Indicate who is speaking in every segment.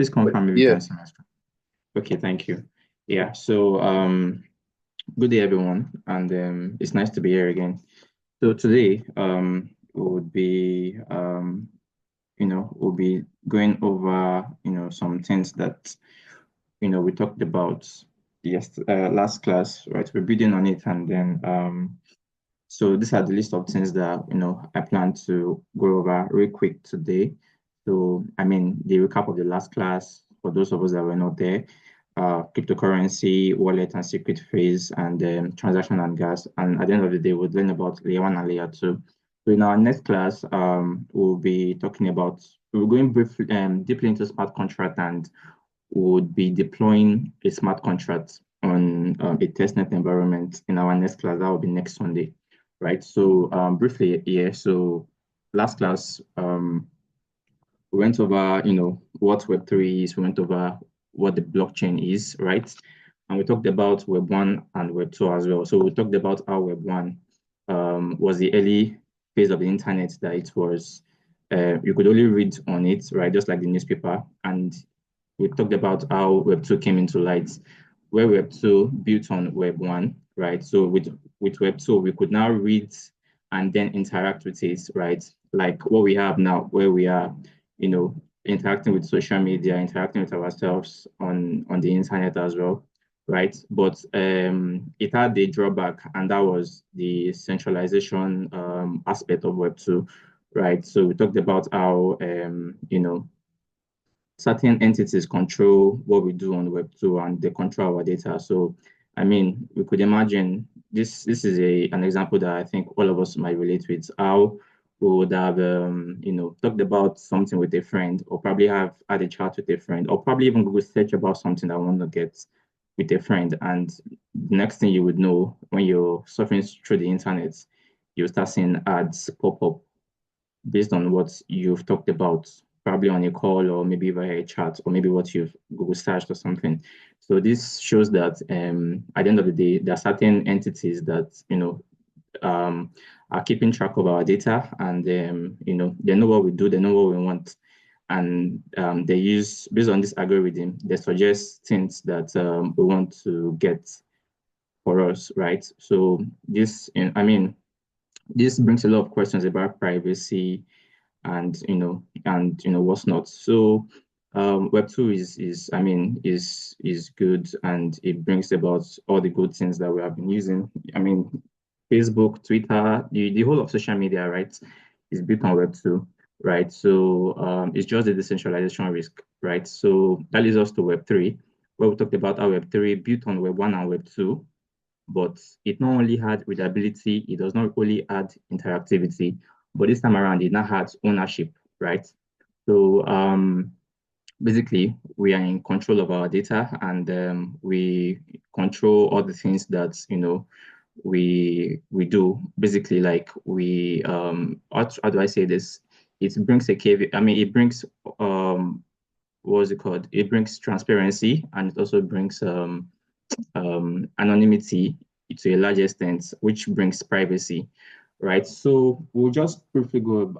Speaker 1: please confirm if you
Speaker 2: Yeah,
Speaker 1: can see my screen? Okay, thank you. Yeah, so good day everyone, and it's nice to be here again. So today we would be we'll be going over some things that we talked about last class, right? We're building on it, and then so these are the list of things that I plan to go over real quick today. So I mean the recap of the last class for those of us that were not there, cryptocurrency, wallet and secret phrase, and transaction and gas. And at the end of the day, we'll learn about layer one and layer two. So in our next class, we'll be talking about we're going briefly deeply into smart contract, and would be deploying a smart contract on a testnet environment in our next class. That will be next Sunday, right? So briefly, yeah. So last class, we went over, what Web3 is. We went over what the blockchain is, right? And we talked about Web 1 and Web 2 as well. So we talked about how Web 1 was the early phase of the internet, that it was, you could only read on it, right? Just like the newspaper. And we talked about how Web 2 came into light, where Web 2 built on Web 1, right? So with Web 2, we could now read and then interact with it, right? Like what we have now, where we are, interacting with social media, interacting with ourselves on the internet as well, right? But it had a drawback, and that was the centralization aspect of Web 2, right? So we talked about how, certain entities control what we do on Web 2, and they control our data. So, I mean, we could imagine this is an example that I think all of us might relate with, how we would have, talked about something with a friend, or probably have had a chat with a friend, or probably even Google search about something that I want to get with a friend. And the next thing you would know, when you're surfing through the internet, you start seeing ads pop up based on what you've talked about, probably on a call or maybe via a chat, or maybe what you've Google searched or something. So this shows that at the end of the day, there are certain entities that are keeping track of our data, and they know what we do, they know what we want, and they use, based on this algorithm, they suggest things that we want to get for us, right? So this brings a lot of questions about privacy and what's not. So Web 2 is good, and it brings about all the good things that we have been using. I mean, Facebook, Twitter, the whole of social media, right, is built on Web 2, right? So it's just a decentralization risk, right? So that leads us to Web 3, where we talked about how Web 3 built on Web 1 and Web 2, but it not only had readability, it does not only add interactivity, but this time around it now has ownership, right? So basically, we are in control of our data, and we control all the things that we do. Basically, like how do I say this? It brings a caveat. I mean, it brings what's it called? It brings transparency, and it also brings anonymity to a large extent, which brings privacy, right? So we'll just briefly go,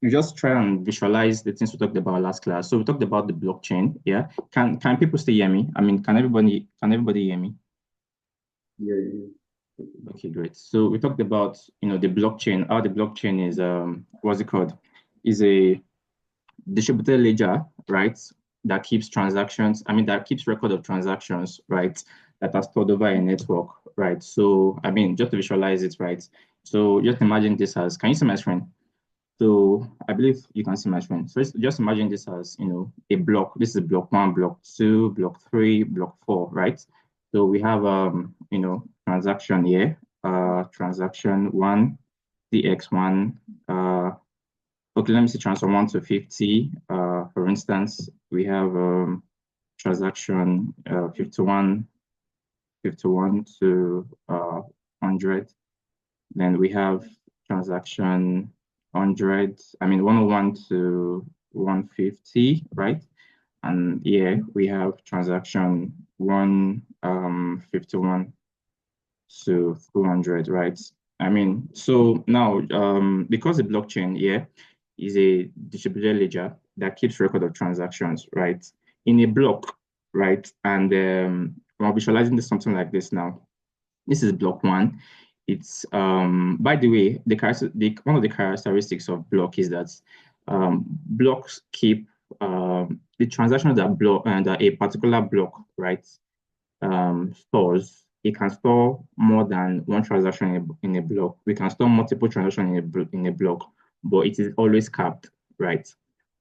Speaker 1: we just try and visualize the things we talked about last class. So we talked about the blockchain. Yeah, can people still hear me? I mean, can everybody hear me?
Speaker 2: yeah.
Speaker 1: Okay, great. So we talked about the blockchain. How the blockchain is what's it called? Is a distributed ledger, right? That keeps transactions, I mean, that keeps record of transactions, right? That are stored over a network, right? So, I mean, just to visualize it, right? So just imagine this as, can you see my screen? So I believe you can see my screen. So just imagine this as, a block. This is block one, block two, block three, block four, right? So we have, transaction here, transaction one, DX1, okay, let me see transfer 1 to 50. For instance, we have transaction 51 to 100. Then we have transaction 100, I mean 101 to 150, right? And here we have transaction 151 to 200, right? I mean, so now because the blockchain here is a distributed ledger, that keeps record of transactions, right, in a block, right? And I'm visualizing this something like this now. This is block one. It's by the way, one of the characteristics of block is that blocks keep the transactions that block and that a particular block, right, stores. It can store more than one transaction in a block. We can store multiple transactions in a block, but it is always capped, right?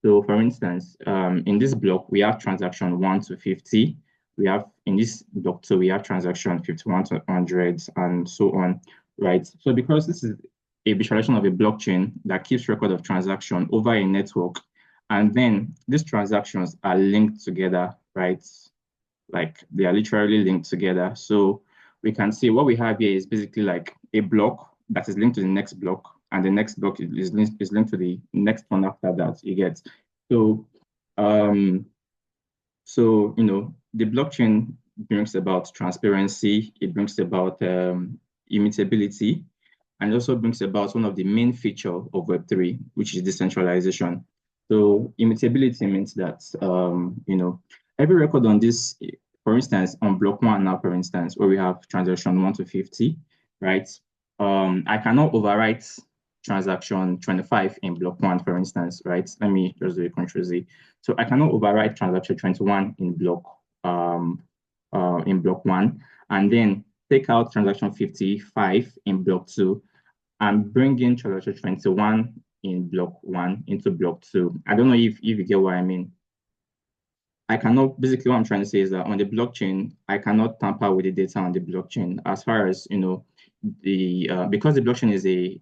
Speaker 1: So, for instance, in this block, we have transaction 1 to 50. We have in this block 2, we have transaction 51 to 100, and so on, right? So, because this is a visualization of a blockchain that keeps record of transaction over a network, and then these transactions are linked together, right? Like they are literally linked together. So we can see what we have here is basically like a block that is linked to the next block, and the next block is linked to the next one after that. You get so the blockchain brings about transparency. It brings about immutability, and it also brings about one of the main features of Web3, which is decentralization. So immutability means that every record on this, for instance, on block one now, for instance, where we have transaction 1 to 50, right? I cannot overwrite transaction 25 in block one, for instance, right? Let me just do a Ctrl Z. So I cannot overwrite transaction 21 in block one, and then take out transaction 55 in block two, and bring in transaction 21 in block one into block two. I don't know if you get what I mean. I cannot, basically what I'm trying to say is that on the blockchain, I cannot tamper with the data on the blockchain as far as, because the blockchain is a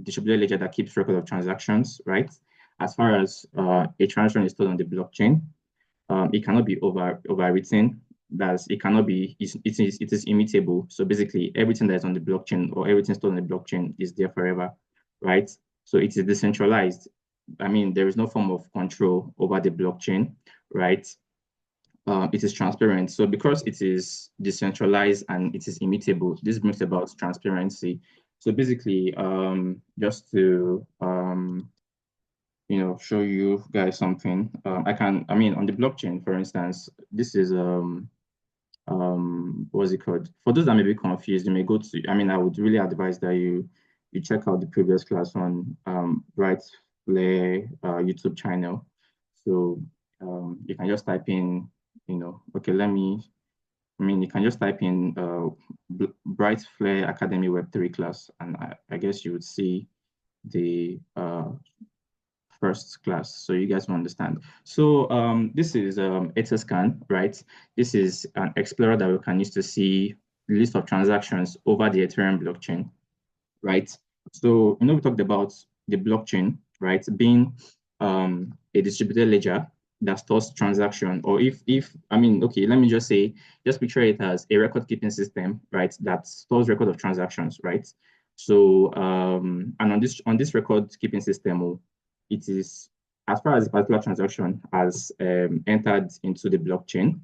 Speaker 1: distributed ledger that keeps record of transactions, right? As far as a transaction is stored on the blockchain, it cannot be overwritten. It cannot be, it is immutable. So basically everything that is on the blockchain or everything stored on the blockchain is there forever, right? So it is decentralized. I mean, there is no form of control over the blockchain, right? It is transparent. So because it is decentralized and it is immutable, this brings about transparency. So basically, just to show you guys something, on the blockchain, for instance, this is what's it called? For those that may be confused, you may go to, I would really advise that you check out the previous class on Brightflare YouTube channel. So you can just type in, okay, you can just type in Brightflare Academy Web3 class, and I guess you would see the first class, so you guys will understand. So this is Etherscan, right? This is an explorer that we can use to see the list of transactions over the Ethereum blockchain, right? So we talked about the blockchain, right, being a distributed ledger that stores transaction, or okay, let me just say, just picture it as a record keeping system, right, that stores record of transactions, right? So and on this record keeping system, it is, as far as a particular transaction has entered into the blockchain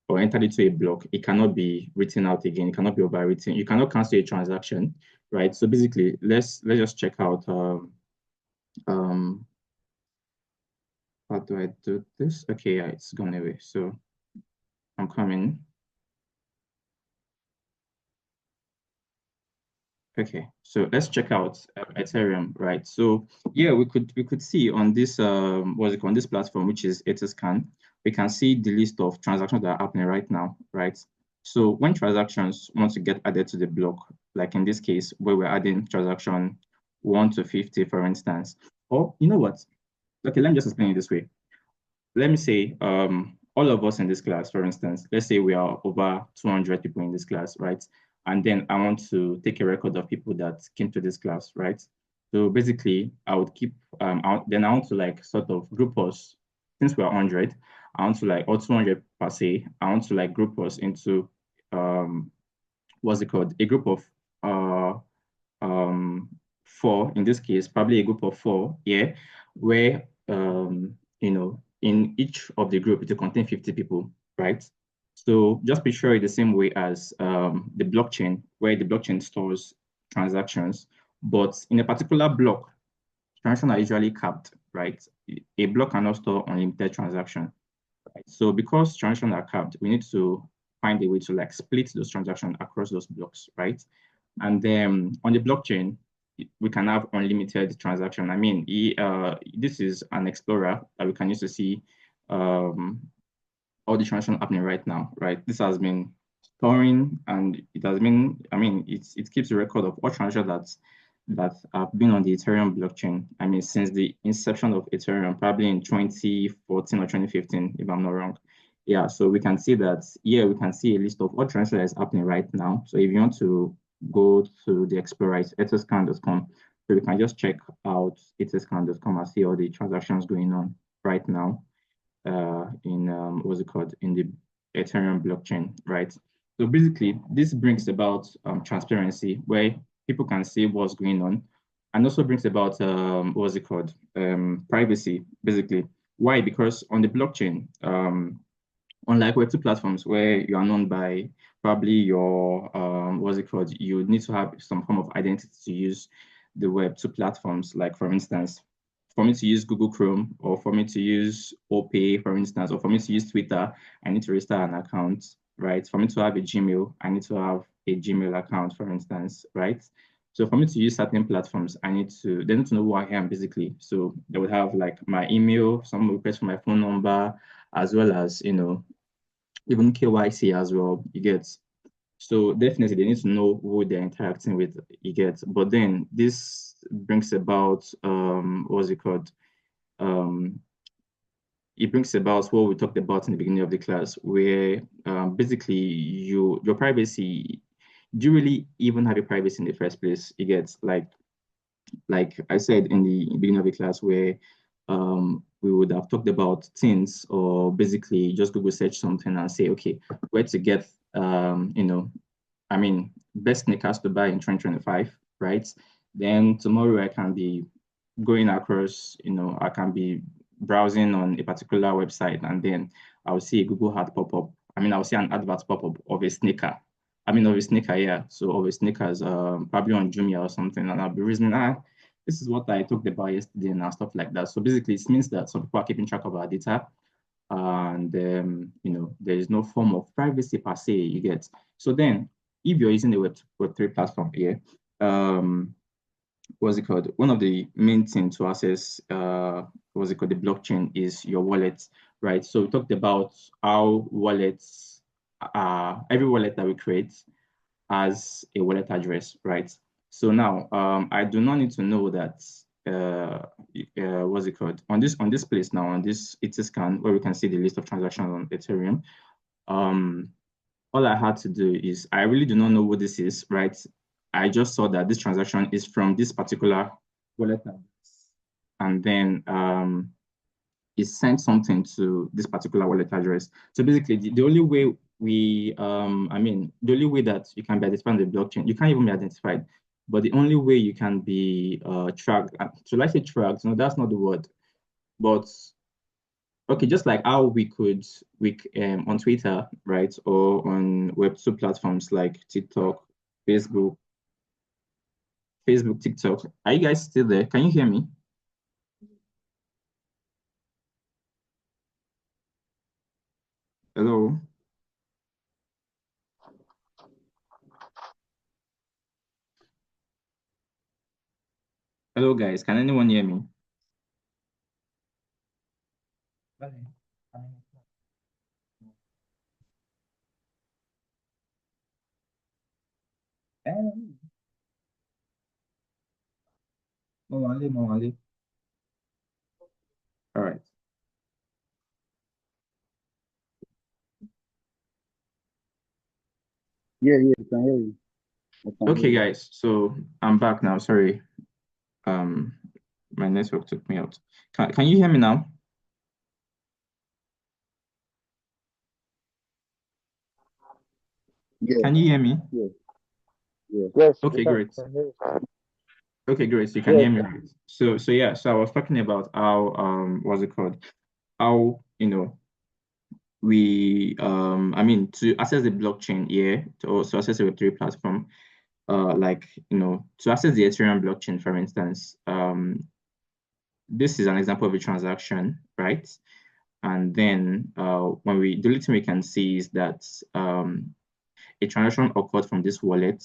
Speaker 1: or entered into a block, it cannot be written out again. It cannot be overwritten. You cannot cancel a transaction, right? So basically, let's just check out how do I do this? Okay, yeah, it's gone away. So I'm coming. Okay, so let's check out Ethereum, right? So yeah, we could see on this what's it called, on this platform, which is Etherscan, we can see the list of transactions that are happening right now, right? So when transactions want to get added to the block, like in this case where we're adding transaction 1 to 50, for instance, or you know what? Okay, let me just explain it this way. Let me say all of us in this class, for instance, let's say we are over 200 people in this class, right? And then I want to take a record of people that came to this class, right? So basically, I would keep, then I want to like sort of group us, since we're 100, I want to like, or 200 per se, I want to like group us into, what's it called? A group of four, in this case, probably a group of four, yeah, where, in each of the group, it will contain 50 people, right? So just picture it the same way as the blockchain, where the blockchain stores transactions, but in a particular block, transactions are usually capped, right? A block cannot store unlimited transaction. Right? So because transactions are capped, we need to find a way to like split those transactions across those blocks, right? And then on the blockchain, we can have unlimited transaction. I mean, this is an explorer that we can use to see um, all the transactions happening right now, right? This has been storing and it has been, I mean, it keeps a record of all transactions that have been on the Ethereum blockchain. I mean, since the inception of Ethereum, probably in 2014 or 2015, if I'm not wrong. Yeah, so we can see that, yeah, we can see a list of all transactions that is happening right now. So if you want to go to the Explorer, it's etherscan.com. So we can just check out etherscan.com and see all the transactions going on right now in what's it called in the Ethereum blockchain, right? So basically, this brings about transparency where people can see what's going on, and also brings about what's it called privacy. Basically, why? Because on the blockchain, unlike Web2 platforms where you are known by probably your what's it called, you need to have some form of identity to use the Web2 platforms. Like for instance, for me to use Google Chrome or for me to use OPay, for instance, or for me to use Twitter, I need to register an account, right? For me to have a Gmail, I need to have a Gmail account, for instance, right? So for me to use certain platforms, they need to know who I am basically. So they would have like my email, some request for my phone number, as well as, even KYC as well, you get. So definitely they need to know who they're interacting with, you get. But then this brings about what's it called? Um, it brings about what we talked about in the beginning of the class, where basically your privacy, do you really even have a privacy in the first place? You get like I said in the beginning of the class where we would have talked about things or basically just Google search something and say, okay, where to get, I mean, best sneakers to buy in 2025, right? Then tomorrow I can be going across, I can be browsing on a particular website and then I'll see a Google ad pop up. I mean, I'll see an advert pop up of a sneaker. I mean, of a sneaker, yeah. So of a sneakers, probably on Jumia or something, and I'll be reasoning, this is what I talked about yesterday and stuff like that. So basically, it means that some people are keeping track of our data, and there is no form of privacy per se. You get. So then, if you're using the Web3 platform here, what's it called? One of the main things to access what's it called, the blockchain is your wallet, right? So we talked about how wallets, every wallet that we create has a wallet address, right? So now I do not need to know that what's it called, on this place now, on this Etherscan where we can see the list of transactions on Ethereum. Um, all I had to do is I really do not know what this is, right? I just saw that this transaction is from this particular wallet address, and then it sent something to this particular wallet address. So basically, the only way the only way that you can be identified on the blockchain, you can't even be identified, but the only way you can be tracked, so let's say tracked, no, that's not the word, but okay, just like how we on Twitter, right, or on Web2 platforms like TikTok, Facebook, TikTok. Are you guys still there? Can you hear me? Hello? Hello, guys. Can anyone hear me? Mo All right.
Speaker 2: Yeah, yeah, I can hear you. I can hear
Speaker 1: Okay,
Speaker 2: you.
Speaker 1: guys. So I'm back now. Sorry. Um, my network took me out. Can you hear me now?
Speaker 2: Yeah,
Speaker 1: Can you hear me?
Speaker 2: yeah, yeah. Yes,
Speaker 1: Okay,
Speaker 2: I
Speaker 1: great.
Speaker 2: can hear you.
Speaker 1: Okay, great. So you can
Speaker 2: Yes,
Speaker 1: hear me, right? So yeah. So I was talking about how what's it called? How we I mean to access the blockchain here to also access the Web3 platform, like to access the Ethereum blockchain, for instance, this is an example of a transaction, right? And then when we the only thing we can see is that a transaction occurred from this wallet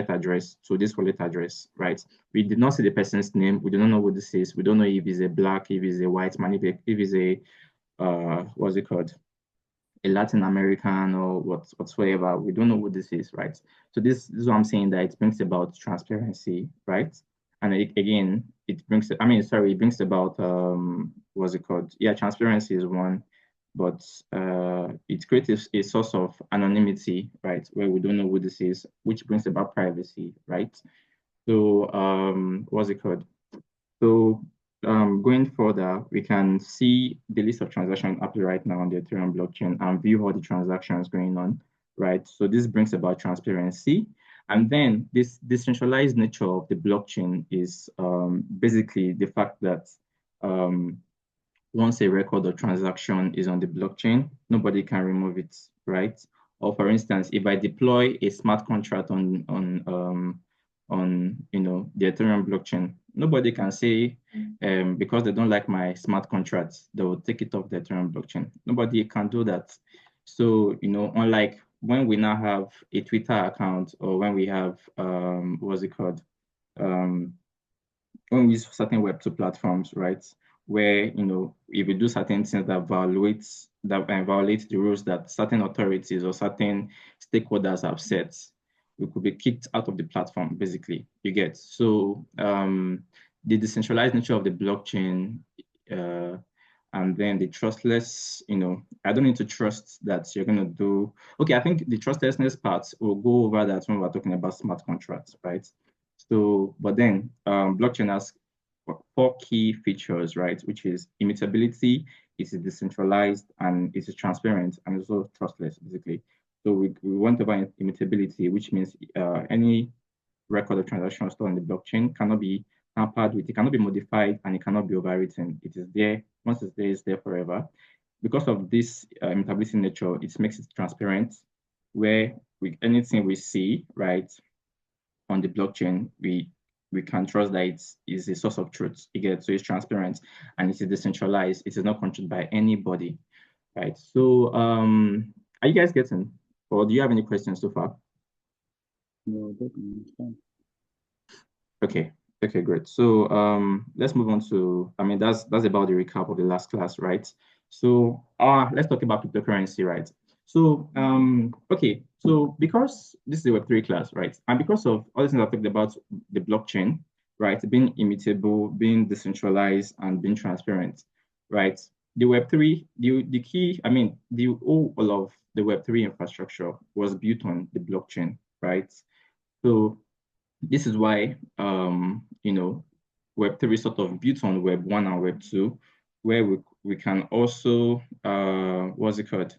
Speaker 1: address to this wallet address, right? We did not see the person's name. We do not know what this is. We don't know if he's a black, if he's a white man, if he's a what's it called? A Latin American or whatsoever. We don't know what this is, right? So this is what I'm saying, that it brings about transparency, right? And again, it brings, I mean, sorry, it brings about what's it called? Yeah, transparency is one, but it creates a source of anonymity, right? Where we don't know what this is, which brings about privacy, right? So what's it called? So going further, we can see the list of transactions up right now on the Ethereum blockchain and view all the transactions going on, right? So this brings about transparency. And then this decentralized nature of the blockchain is basically the fact that um, once a record or transaction is on the blockchain, nobody can remove it, right? Or for instance, if I deploy a smart contract on the Ethereum blockchain, nobody can say because they don't like my smart contracts, they will take it off the Ethereum blockchain. Nobody can do that. So unlike when we now have a Twitter account, or when we have what's it called? Um, when we use certain Web2 platforms, right? Where, if we do certain things that violate the rules that certain authorities or certain stakeholders have set, we could be kicked out of the platform, basically. You get. So the decentralized nature of the blockchain, uh, and then the trustless, I don't need to trust that you're going to do. Okay, I think the trustlessness part, will go over that when we're talking about smart contracts, right? So, but then blockchain has four key features, right? Which is immutability, it is decentralized, and it is transparent, and also trustless, basically. So we want about immutability, which means any record of transaction stored on the blockchain cannot be tampered with, it cannot be modified, and it cannot be overwritten. It is there. Once it's there, it's there forever. Because of this immutability nature, it makes it transparent, where anything we see, right, on the blockchain, we can trust that it is a source of truth. So it's transparent and it is decentralized. It is not controlled by anybody, right? So are you guys getting, or do you have any questions so far?
Speaker 2: No, definitely.
Speaker 1: Okay. Okay, great. So let's move on to, I mean, that's about the recap of the last class, right? So let's talk about cryptocurrency, right? So okay, so because this is a Web3 class, right? And because of all the things I talked about, the blockchain, right, being immutable, being decentralized, and being transparent, right? The Web3, the key, I mean, the all of the Web3 infrastructure was built on the blockchain, right? So this is why Web3 sort of built on Web1 and Web2, where we can also what's it called?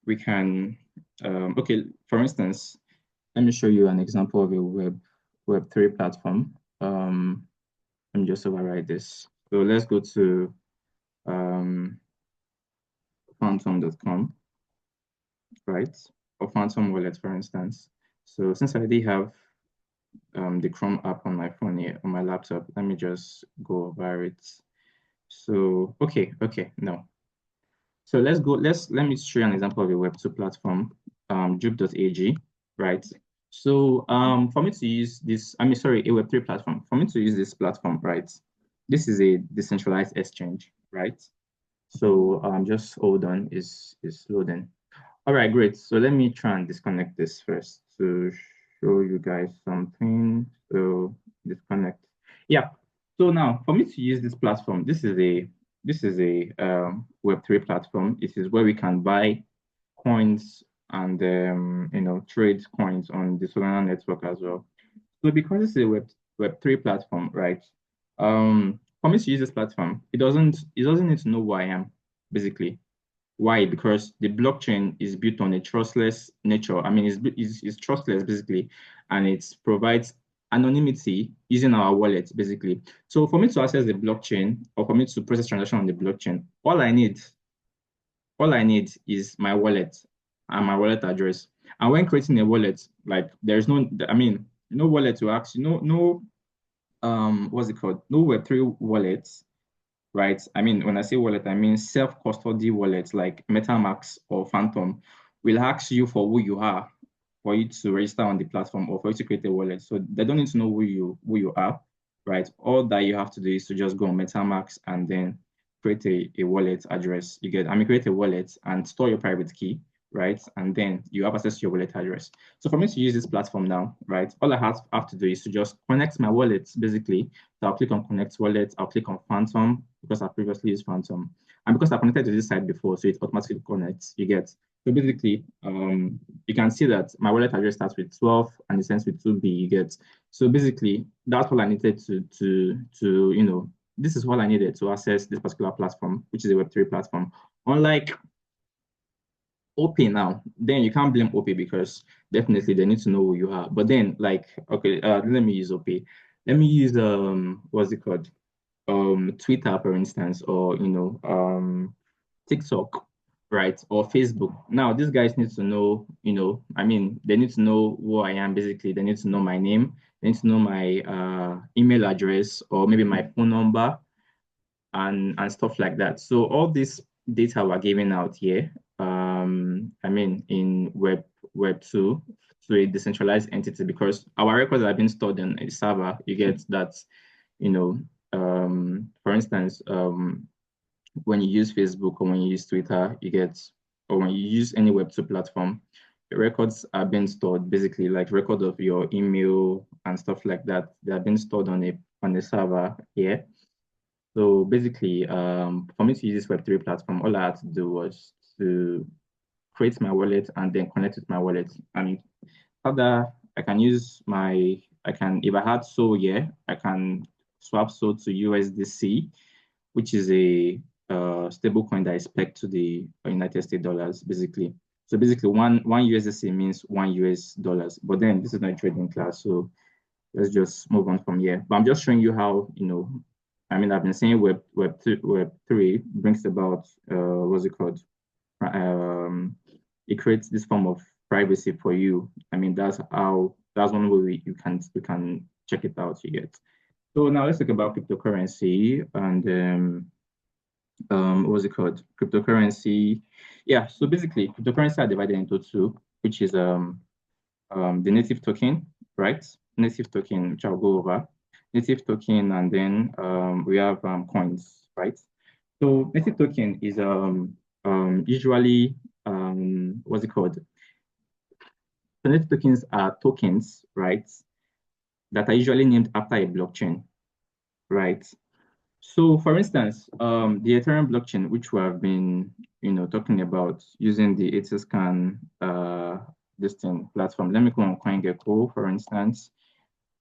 Speaker 1: We can okay, for instance, let me show you an example of a Web3 platform. Let me just override this. So let's go to phantom.com, right? Or Phantom Wallet, for instance. So since I already have the Chrome app on my phone here, on my laptop, let me just go over it. So, okay, no. So let me show you an example of a Web2 platform, Jupe.ag, right? So for me to use this, I mean, sorry, a Web3 platform, for me to use this platform, right? This is a decentralized exchange, right? So just hold on, is loading. All right, great. So let me try and disconnect this first to show you guys something. So disconnect. Yeah. So now for me to use this platform, this is a Web3 platform. It is where we can buy coins and trade coins on the Solana network as well. So because it's a Web3 platform, right? For me to use this platform, it doesn't need to know who I am, basically. Why? Because the blockchain is built on a trustless nature. I mean, it's trustless basically, and it provides anonymity using our wallet basically. So for me to access the blockchain or for me to process transaction on the blockchain, all I need is my wallet and my wallet address. And when creating a wallet, like there's no, I mean, no wallet to ask, no, what's it called? No Web3 wallets right? I mean, when I say wallet, I mean self-custody wallets like MetaMask or Phantom will ask you for who you are for you to register on the platform or for you to create a wallet. So they don't need to know who you are, right? All that you have to do is to just go on MetaMask and then create a wallet address. Create a wallet and store your private key, right? And then you have access to your wallet address. So for me to use this platform now, right, all I have to do is to just connect my wallets, basically. So I'll click on Connect Wallet, I'll click on Phantom because I previously used Phantom. And because I connected to this site before, so it automatically connects, you get. So basically, you can see that my wallet address starts with 12 and it ends with 2B, you get. So basically, that's all I needed this is all I needed to access this particular platform, which is a Web3 platform. Unlike OP now, then you can't blame OP because definitely they need to know who you are. But then, like, okay, let me use OP. Let me use what's it called? Twitter, for instance, or TikTok, right? Or Facebook. Now, these guys need to know, they need to know who I am, basically. They need to know my name, they need to know my email address, or maybe my phone number, and stuff like that. So all this data we're giving out here, in Web 2 to a decentralized entity because our records are being stored on a server. You get that, for instance, when you use Facebook or when you use Twitter, or when you use any Web2 platform, the records are being stored basically like record of your email and stuff like that. They are being stored on a server here. So basically, for me to use this Web3 platform, all I had to do was to create my wallet and then connect with my wallet. And further, if I had Sol here, I can swap Sol to USDC, which is a stable coin that is pegged to the United States dollars, basically. So basically, one USDC means $1. But then this is not a trading class, so let's just move on from here. But I'm just showing you how, I've been saying Web3 brings about, what's it called? It creates this form of privacy for you. That's one way you can check it out, you get. So now let's talk about cryptocurrency and what's it called? Cryptocurrency. Yeah, so basically cryptocurrency are divided into two, which is the native token, right? Native token, which I'll go over. Native token, and then we have coins, right? So native token is usually what's it called? So native tokens are tokens, right? That are usually named after a blockchain, right? So for instance, the Ethereum blockchain, which we have been, talking about using the Etherscan this thing platform. Let me go on CoinGecko, for instance.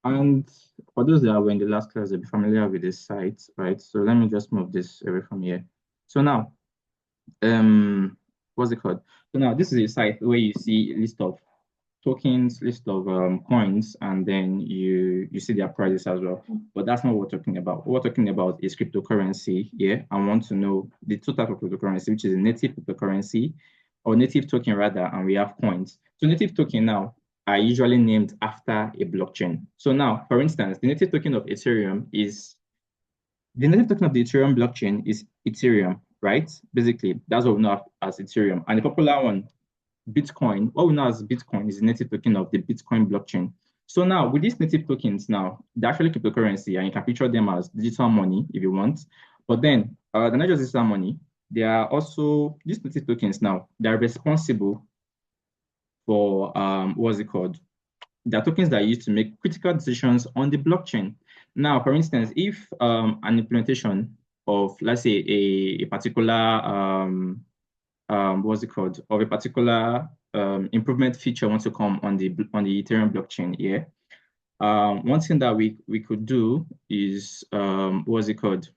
Speaker 1: And for those that were in the last class, they'll be familiar with this site, right? So let me just move this away from here. So now, what's it called? So now this is a site where you see a list of tokens, list of coins, and then you see their prices as well. But that's not what we're talking about. What we're talking about is cryptocurrency. Yeah, I want to know the two types of cryptocurrency, which is a native cryptocurrency or native token rather, and we have coins. So native token now are usually named after a blockchain. So now, for instance, the native token of Ethereum is the native token of the Ethereum blockchain is Ethereum, right? Basically, that's what we know as Ethereum. And the popular one, Bitcoin, what we know as Bitcoin is the native token of the Bitcoin blockchain. So now with these native tokens now, they're actually cryptocurrency and you can picture them as digital money if you want. But then they're not just digital money. They are also, these native tokens now, they're responsible for, what's it called? They are tokens that are used to make critical decisions on the blockchain. Now, for instance, if an implementation of, let's say, a particular what's it called, of a particular improvement feature wants to come on the Ethereum blockchain here. One thing that we could do is what's it called?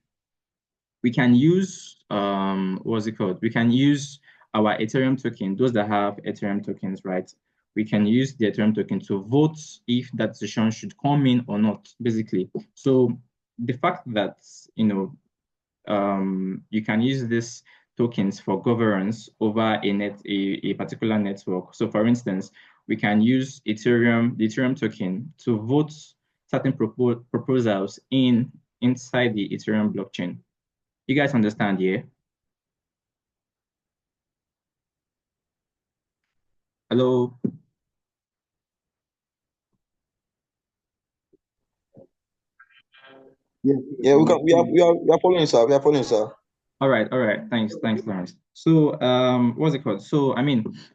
Speaker 1: We can use We can use our Ethereum token, those that have Ethereum tokens, right? We can use the Ethereum token to vote if that decision should come in or not, basically. So the fact that you can use this tokens for governance over a particular network. So for instance, we can use the Ethereum token to vote certain proposals inside the Ethereum blockchain. You guys understand, yeah? Hello?
Speaker 2: Yes.
Speaker 3: Yeah, we are following, sir. We are following, sir.
Speaker 1: All right, all right. Thanks, Lawrence. So, what's it called? So,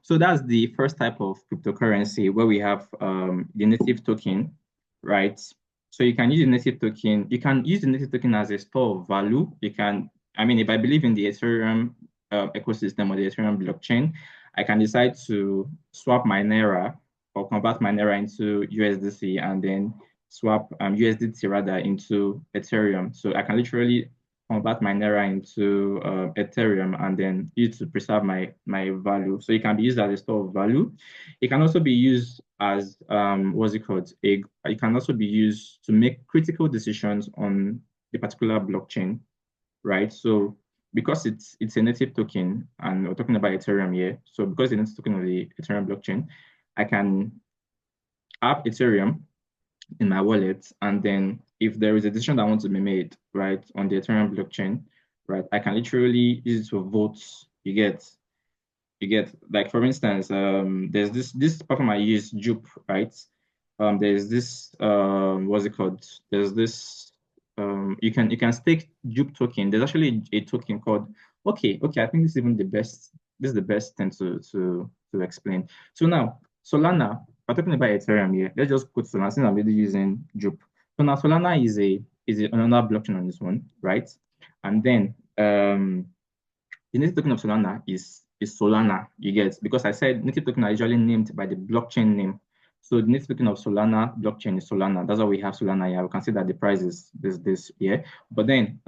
Speaker 1: so that's the first type of cryptocurrency where we have the native token, right? So you can use the native token. You can use the native token as a store of value. You can, if I believe in the Ethereum ecosystem or the Ethereum blockchain, I can decide to swap my Naira or convert my Naira into USDC and then swap USDT rather into Ethereum. So I can literally convert my Naira into Ethereum and then use to preserve my value. So it can be used as a store of value. It can also be used as what's it called? It can also be used to make critical decisions on the particular blockchain, right? So because it's a native token, and we're talking about Ethereum here. So because it's a native token of the Ethereum blockchain, I can have Ethereum in my wallet. And then if there is a decision that wants to be made, right, on the Ethereum blockchain, right, I can literally use it to vote. You get like for instance, there's this platform I use, Jupe, right? There's this what's it called? There's this you can stake Jupe token. There's actually a token called okay. I think this is even the best. This is the best thing to explain. So now Solana. We're talking about Ethereum here. Let's just put Solana since I'm already using Jupe. So now Solana is another blockchain on this one, right? And then the native token of Solana is Solana, you get, because I said native token are usually named by the blockchain name. So the native token of Solana blockchain is Solana. That's why we have Solana here. We can see that the price is this here. But then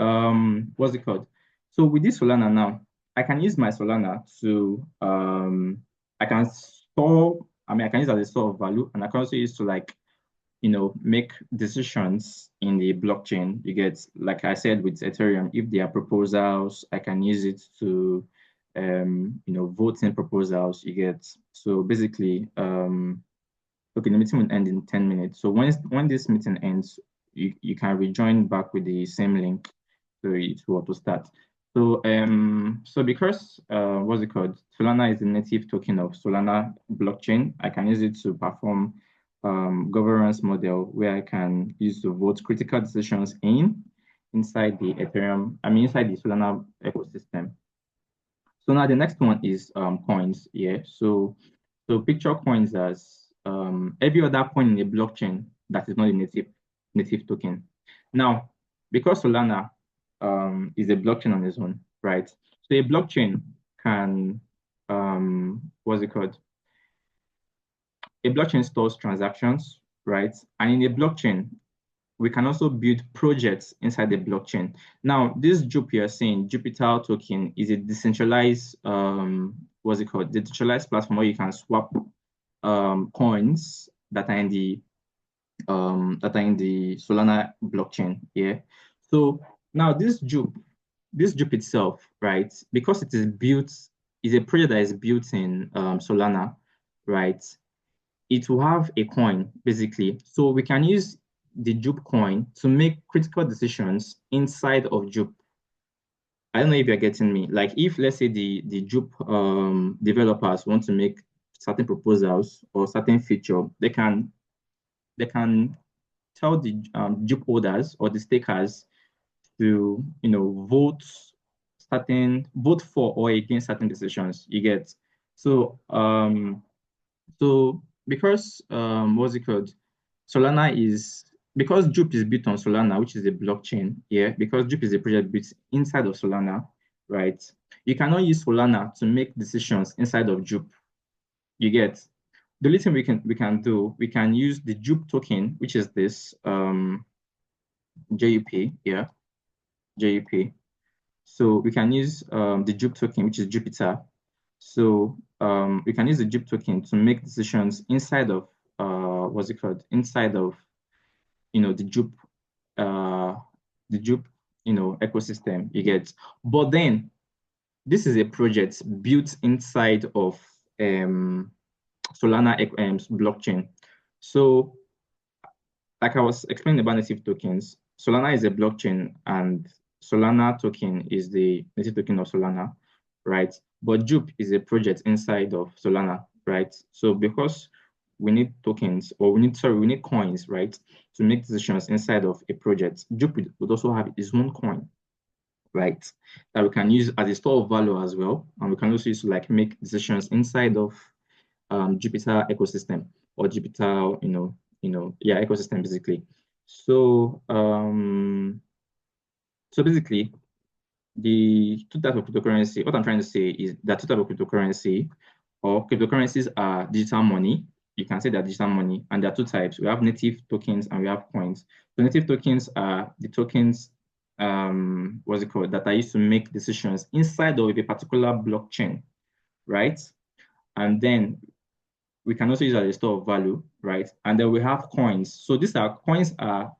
Speaker 1: what's it called? So with this Solana now, I can use my Solana to I can store, I can use it as a store of value, and I can also use to like make decisions in the blockchain. You get, like I said, with Ethereum, if there are proposals, I can use it to, vote in proposals. You get, so basically, okay, the meeting will end in 10 minutes. So when this meeting ends, you can rejoin back with the same link so it will to start. So because what's it called? Solana is the native token of Solana blockchain. I can use it to perform governance model where I can use to vote critical decisions inside the Ethereum, inside the Solana ecosystem. So now the next one is coins. Yeah. So picture coins as every other coin in a blockchain that is not a native token. Now, because Solana is a blockchain on its own, right? So a blockchain can what's it called? A blockchain stores transactions, right? And in a blockchain, we can also build projects inside the blockchain. Now, this Jup you're saying, Jupiter token, is a decentralized, what's it called? The decentralized platform where you can swap coins that are in the Solana blockchain. Yeah. So now this Jup itself, right? Because it is a project that is built in Solana, right? It will have a coin basically. So we can use the Jup coin to make critical decisions inside of Jup. I don't know if you're getting me. Like if let's say the Jup developers want to make certain proposals or certain feature, they can tell the Jup holders or the stakers to vote for or against certain decisions. You get, so because what's it called? Solana is because Jup is built on Solana, which is a blockchain, yeah, because Jup is a project built inside of Solana, right? You cannot use Solana to make decisions inside of Jup. You get, the only thing we can use the Jup token, which is this JUP, yeah, JUP. So we can use the Jup token, which is Jupiter. So we can use the Jup token to make decisions inside of what's it called? Inside of the Jup uh the Jup ecosystem, you get. But then this is a project built inside of Solana blockchain. So like I was explaining about native tokens, Solana is a blockchain and Solana token is the native token of Solana, right? But Jup is a project inside of Solana, right? So because we need tokens, or we need coins, right, to make decisions inside of a project, Jup would also have its own coin, right, that we can use as a store of value as well, and we can also use to like make decisions inside of Jupyter ecosystem, or Jupyter, yeah, ecosystem basically. So basically, the two types of cryptocurrency, what I'm trying to say is that two types of cryptocurrency, or cryptocurrencies, are digital money. You can say that digital money, and there are two types. We have native tokens and we have coins. So native tokens are the tokens, what's it called, that are used to make decisions inside of a particular blockchain, right? And then we can also use as a store of value, right? And then we have coins. So coins are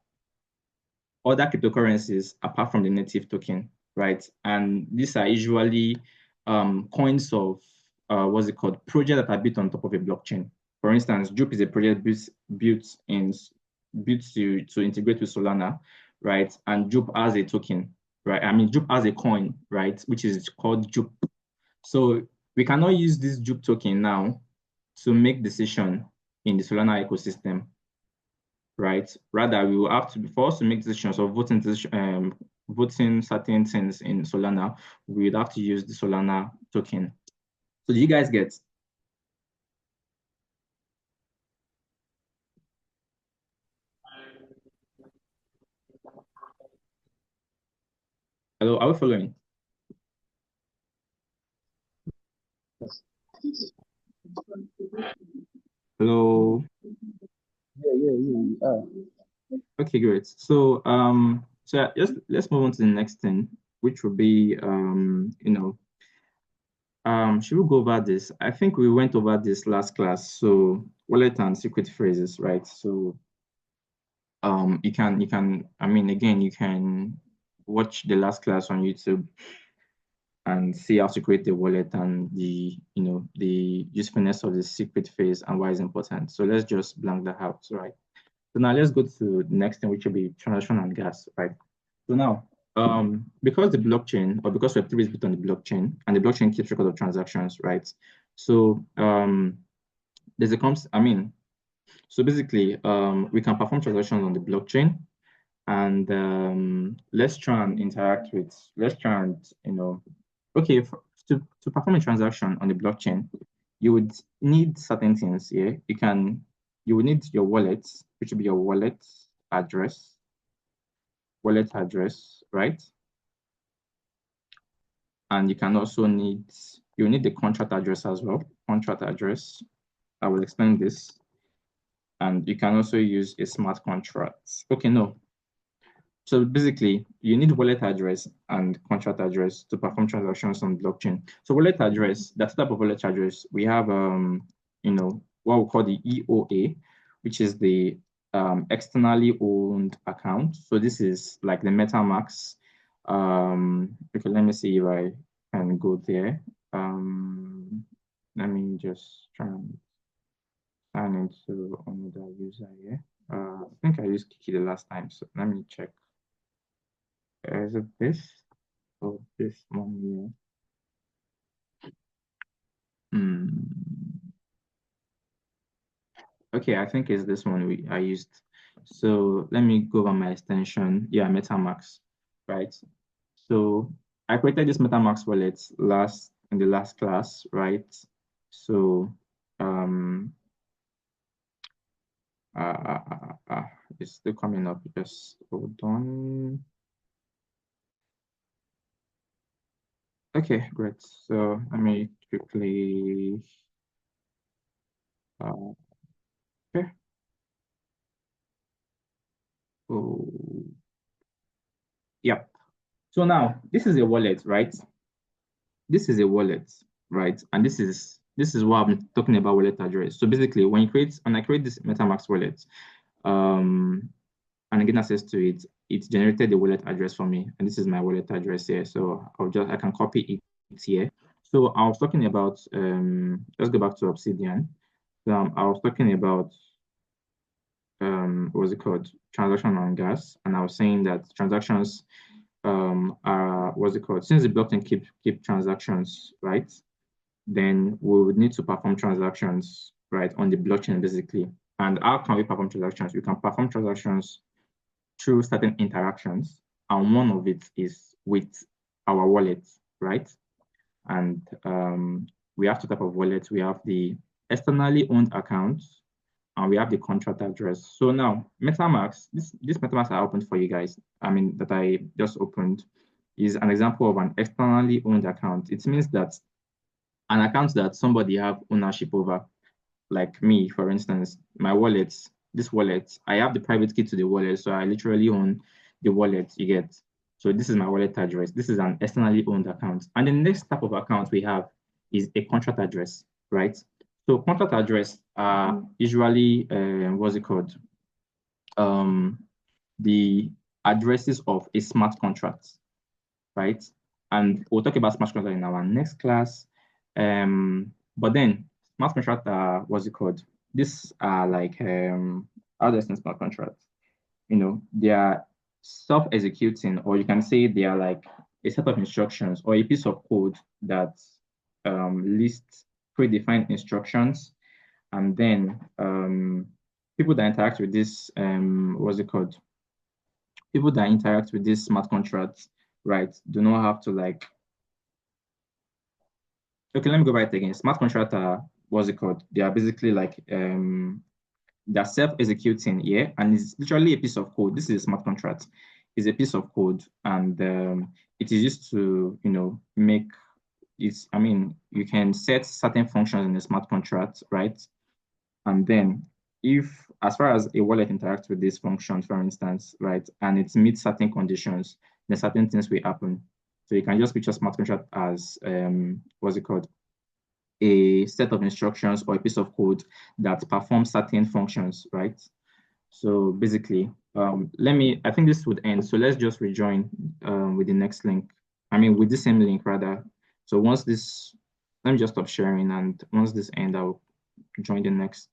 Speaker 1: other cryptocurrencies apart from the native token, right? And these are usually coins of what's it called, projects that are built on top of a blockchain. For instance, Jup is a project built to integrate with Solana, right? And Jup has a token, right? I mean, Jup has a coin, right, which is called Jup. So we cannot use this Jup token now to make decision in the Solana ecosystem, right? Rather, we will have to be forced to make decisions or voting certain things in Solana. We would have to use the Solana token. So do you guys get? Hello, are we following? Hello.
Speaker 2: Yeah.
Speaker 1: Okay, great. So just let's move on to the next thing, which will be should we go over this? I think we went over this last class. So wallet and secret phrases, right? So I mean, again, you can watch the last class on YouTube and see how to create the wallet and the usefulness of the secret phrase and why it's important. So let's just blank that out, right? So now let's go to the next thing, which will be transaction and gas, right? So now, because the blockchain, or because Web3 is built on the blockchain, and the blockchain keeps record of transactions, right? So there's a so basically, we can perform transactions on the blockchain, and let's try and okay, to perform a transaction on the blockchain, you would need certain things here. You would need your wallet, which would be your address, wallet address, right? And you need the contract address as well, contract address. I will explain this. And you can also use a smart contract. Okay, no. So basically, you need wallet address and contract address to perform transactions on blockchain. So wallet address, that type of wallet address, we have what we call the EOA, which is the externally owned account. So this is like the MetaMask. Okay, let me see if I can go there. Let me just try and sign into another user here. I think I used Kiki the last time, so let me check. Is it this or this one here? Okay, I think it's this one I used. So let me go over my extension. Yeah, MetaMask, right? So I created this MetaMask wallet in the last class, right? So it's still coming up. Just hold on. Okay, great. So let me quickly. Okay. Oh, yeah. So now this is a wallet, right? This is a wallet, right? And this is what I'm talking about, wallet address. So basically, when I create this MetaMask wallet, and I get access to it, it generated the wallet address for me, and this is my wallet address here. So I can copy it here. So I was talking about let's go back to Obsidian. I was talking about what's it called, transaction on gas, and I was saying that transactions what's it called? Since the blockchain keep transactions, right? Then we would need to perform transactions, right, on the blockchain basically. And how can we perform transactions? We can perform transactions through certain interactions, and one of it is with our wallet, right? And we have two types of wallets. We have the externally owned accounts, and we have the contract address. So now, MetaMask, this MetaMask I opened for you guys, that I just opened, is an example of an externally owned account. It means that an account that somebody have ownership over, like me, for instance, my wallet, this wallet, I have the private key to the wallet, so I literally own the wallet you get. So this is my wallet address. This is an externally owned account. And the next type of account we have is a contract address, right? So contract address are usually, what's it called? The addresses of a smart contract, right? And we'll talk about smart contract in our next class. But then smart contract are, what's it called? These are like, how do I say smart contracts? They are self-executing, or you can say they are like a set of instructions or a piece of code that lists predefined instructions, and then people that interact with this, what's it called? People that interact with these smart contracts, right, do not have to like. Okay, let me go back again. Smart contract are, what's it called? They are basically like they're self-executing, yeah, and it's literally a piece of code. This is a smart contract. It's a piece of code, and it is used to, make it's. You can set certain functions in a smart contract, right? And then, if as far as a wallet interacts with this function, for instance, right, and it meets certain conditions, then certain things will happen. So you can just picture smart contract as what's it called? A set of instructions or a piece of code that performs certain functions, right? So basically, I think this would end. So let's just rejoin with the next link. With the same link rather. So once this, let me just stop sharing, and once this ends, I'll join the next.